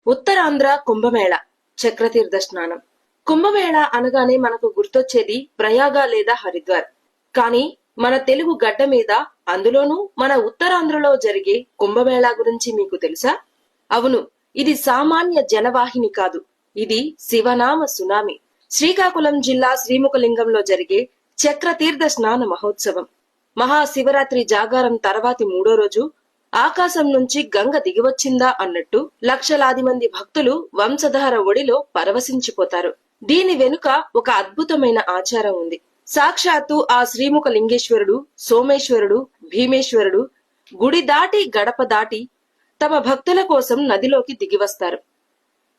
ఉత్తరాంధ్ర కుంభమేళ చక్రతీర్థ స్నానం. కుంభమేళ అనగానే మనకు గుర్తొచ్చేది ప్రయాగ లేదా హరిద్వార్. కానీ మన తెలుగు గడ్డ మీద, అందులోనూ మన ఉత్తరాంధ్రలో జరిగే కుంభమేళా గురించి మీకు తెలుసా? అవును, ఇది సామాన్య జనవాహిని కాదు, ఇది శివనామ సునామీ. శ్రీకాకుళం జిల్లా శ్రీముఖలింగంలో జరిగే చక్రతీర్థ స్నాన మహోత్సవం. మహాశివరాత్రి జాగారం తర్వాతి మూడో రోజు ఆకాశం నుంచి గంగ దిగివచ్చిందా అన్నట్టు లక్షలాది మంది భక్తులు వంశధార ఒడిలో పరవశించిపోతారు. దీని వెనుక ఒక అద్భుతమైన ఆచారం ఉంది. సాక్షాత్తు ఆ శ్రీముఖ లింగేశ్వరుడు, సోమేశ్వరుడు, భీమేశ్వరుడు గుడి దాటి గడప దాటి తమ భక్తుల కోసం నదిలోకి దిగివస్తారు.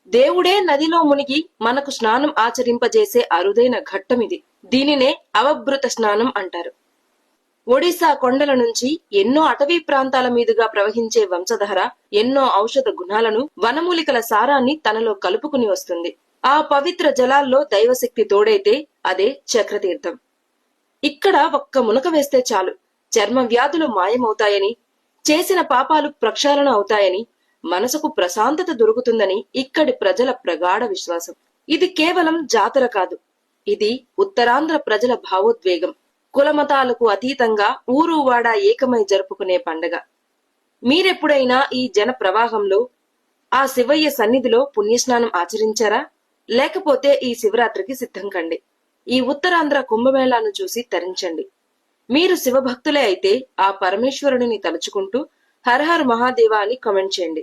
దేవుడే నదిలో మునిగి మనకు స్నానం ఆచరింపజేసే అరుదైన ఘట్టమిది. దీనినే అవభృత స్నానం అంటారు. ఒడిశా కొండల నుంచి ఎన్నో అటవీ ప్రాంతాల మీదుగా ప్రవహించే వంశధార ఎన్నో ఔషధ గుణాలను, వనమూలికల సారాన్ని తనలో కలుపుకుని వస్తుంది. ఆ పవిత్ర జలాల్లో దైవశక్తి తోడైతే అదే చక్రతీర్థం. ఇక్కడ ఒక్క మునక వేస్తే చాలు, చర్మ వ్యాధులు మాయమవుతాయని, చేసిన పాపాలు ప్రక్షాళన అవుతాయని, మనసుకు ప్రశాంతత దొరుకుతుందని ఇక్కడి ప్రజల ప్రగాఢ విశ్వాసం. ఇది కేవలం జాతర కాదు, ఇది ఉత్తరాంధ్ర ప్రజల భావోద్వేగం. కులమతాలకు అతీతంగా ఊరు వాడ ఏకమై జరుపుకునే పండగ. మీరెప్పుడైనా ఈ జన ప్రవాహంలో ఆ శివయ్య సన్నిధిలో పుణ్యస్నానం ఆచరించారా? లేకపోతే ఈ శివరాత్రికి సిద్ధం కండి. ఈ ఉత్తరాంధ్ర కుంభమేళాను చూసి తరించండి. మీరు శివభక్తులే అయితే ఆ పరమేశ్వరుడిని తలుచుకుంటూ హర హర మహాదేవ అని కామెంట్ చేయండి.